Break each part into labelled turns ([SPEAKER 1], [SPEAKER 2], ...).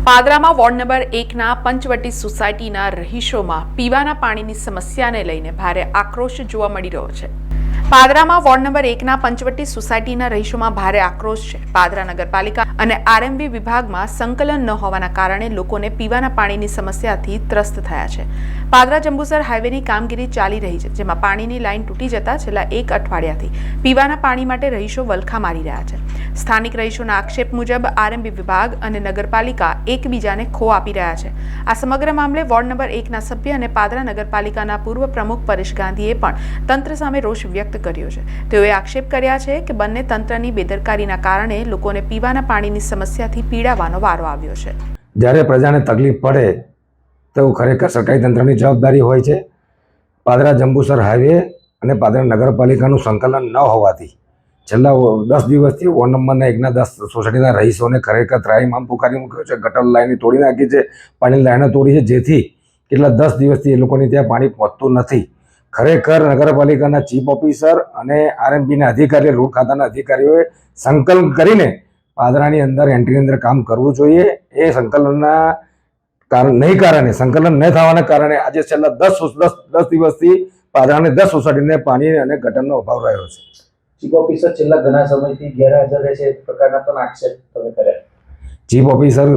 [SPEAKER 1] પાદરામાં ward number 1ના Panchavati સોસાયટીના રહીશોમાં પીવાના પાણીની સમસ્યાને લઈને ભારે આક્રોશ જોવા મળી રહ્યો છે। પાદરામાં વોર્ડ નંબર 1ના પંચવટી સોસાયટીના રહીશોમાં ભારે આક્રોશ છે। પાદરા નગરપાલિકા અને આરએમબી વિભાગમાં સંકલન ન હોવાના કારણે લોકોને પીવાના પાણીની સમસ્યાથી ત્રસ્ત થયા છે। પાદરા જંબુસર હાઈવેની કામગીરી ચાલી રહી છે, જેમાં પાણીની લાઈન તૂટી જતા છેલ્લા એક અઠવાડિયાથી પીવાના પાણી માટે રહીશો વલખા મારી રહ્યા છે। સ્થાનિક રહીશોના આક્ષેપ મુજબ આરએમબી વિભાગ અને નગરપાલિકા એકબીજાને ખો આપી રહ્યા છે। આ સમગ્ર મામલે વોર્ડ નંબર 1ના સભ્ય અને પાદરા નગરપાલિકાના પૂર્વ પ્રમુખ પરેશ ગાંધીએ પણ તંત્ર સામે રોષ વ્યક્ત કર્યો છે। તેઓએ આક્ષેપ કર્યા છે કે બંને તંત્રની બેદરકારીના કારણે લોકોને પીવાના પાણીની સમસ્યાથી પીડાવાનો વારો આવ્યો છે।
[SPEAKER 2] જ્યારે પ્રજાને તકલીફ પડે તો ખરેખર સરકારી તંત્રની જવાબદારી હોય છે। પાદરા જંબુસર હાઈવે અને પાદરા નગરપાલિકાનું સંકલન ન હોવાથી છેલ્લા 10 દિવસથી વોર્ડ નંબરના 1ના 10 સોસાયટીના રહીશોને ખરેખર ત્રાહિમામ પુકારી મૂક્યો છે। ગટર લાઈન તોડી નાખી છે, પાણીની લાઈનો તોડી છે, જેથી કેટલા 10 દિવસથી એ લોકોની ત્યાં પાણી પહોંચતું નથી। ખરેખર નગરપાલિકાના ચીફ ઓફિસર અને આરએમબીના અધિકારીઓ, રોડ ખાતાના અધિકારીઓએ સંકલન કરીને પાદરાની અંદર એન્ટ્રીની અંદર કામ કરવું જોઈએ। એ સંકલનના કારણે સંકલન ન થવાના કારણે આજે છેલ્લા 10 દિવસથી પાદરાની 10 સોસાયટીને પાણી અને ગટરનો અભાવ રહ્યો છે।
[SPEAKER 3] ચીફ ઓફિસર છેલ્લા ઘણા સમયથી ગેરહાજર રહે છે, પ્રકારના પણ આક્ષેપ તમે કર્યા।
[SPEAKER 2] ચીફ ઓફિસર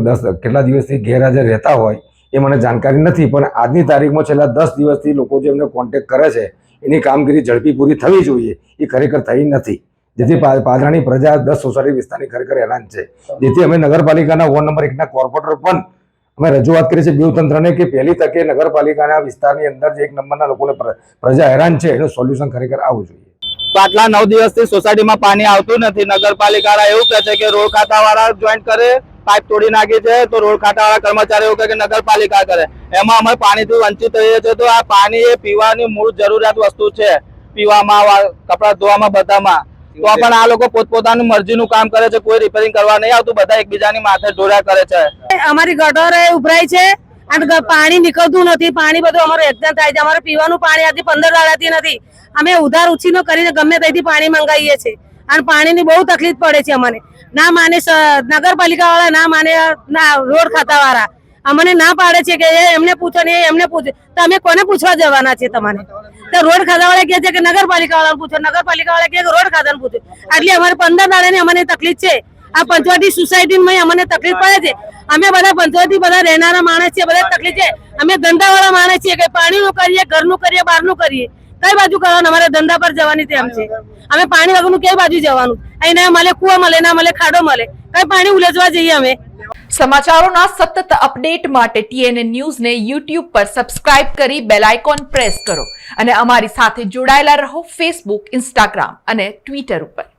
[SPEAKER 2] કેટલા દિવસથી ગેરહાજર રહેતા હોય એ મને જાણકારી નથી, પણ આજની તારીખમાં છેલ્લા 10 દિવસથી લોકો જે એમને કોન્ટેક્ટ કરે છે એની કામગીરી ઝડપી પૂરી થવી જોઈએ, એ ખરેખર થઈ નથી, જેથી પાદરાની પ્રજા 10 સોસાયટી વિસ્તારની ખરેખર હેરાન છે। જેથી અમે નગરપાલિકાના વોર્ડ નંબર 1ના કોર્પોરેટર પણ અમે રજૂઆત કરી છે બેઉ તંત્રને કે પહેલી તકે નગરપાલિકાના વિસ્તારની અંદર જે 1 નંબરના લોકોને પ્રજા હેરાન છે એનું સોલ્યુશન ખરેખર આવવું જોઈએ।
[SPEAKER 4] આટલા 9 દિવસથી સોસાયટીમાં પાણી આવતું નથી। નગરપાલિકા એવું કહે છે કે રોડ ખાતાવાળા જોઈન્ટ કરે, પાઇપ તોડી નાખી છે, તો રોડ ખાતાવાળા કર્મચારી એવું કહે કે નગરપાલિકા કરે। એમાં અમે પાણીથી વંચિત થઈએ છીએ। તો આ પાણી એ પીવાની મૂળ જરૂરિયાત વસ્તુ છે, પીવામાં, કપડાં ધોવામાં, બધામાં। તો પણ આ લોકો પોતપોતાની મરજીનું કામ કરે છે, કોઈ રિપેરિંગ કરવા નહીં આવતું, બધા એકબીજાની માથે ઢોળ્યા કરે છે।
[SPEAKER 5] અમારી ગટર ઉભરાય છે અને પાણી નીકળતું નથી। પાણી બધું અમારું એક્ઝામ થાય છે। અમારે પીવાનું પાણી આજે 15 દાડાથી નથી। અમે ઉધાર ઉછીનો કરીને ગમે ત્યાંથી પાણી મંગાવીએ છીએ અને પાણીની બહુ તકલીફ પડે છે અમને। ના માને નગરપાલિકા વાળા, ના માને ના રોડ ખાતા વાળા, અમને ના પાડે છે કે એમને પૂછો ને એમને પૂછો। તો અમે કોને પૂછવા જવાના છે તમને? તો રોડ ખાતા વાળા કહે છે કે નગરપાલિકા વાળાને પૂછો, નગરપાલિકા વાળા કહે કે રોડ ખાતાને પૂછો। એટલે અમારે 15 દાડાની અમને તકલીફ છે। આ પંચવટી સોસાયટીમાં અમને તકલીફ પડે છે। અમે બધા પંચવટી બધા રહેનારા માણસ છીએ, બધા તકલીફ છે। અમે ધંધાવાળા માણસ છીએ કે પાણીનું કરીએ, ઘરનું કરીએ, બહારનું કરીએ, કઈ બાજુ કરવાનું? અમારે ધંધા પર જવાની તેમ છે। અમે પાણી વગરનું કઈ બાજુ જવાનું? અહીં ના મળે કુવા, મળે ના મળે ખાડો, મળે કઈ પાણી ઉલેચવા જઈએ અમે?
[SPEAKER 1] સમાચારોના સતત અપડેટ માટે TNN ન્યૂઝને YouTube પર સબસ્ક્રાઇબ કરી બેલ આઇકોન પ્રેસ કરો અને અમારી સાથે જોડાયેલા રહો Facebook, Instagram અને Twitter ઉપર।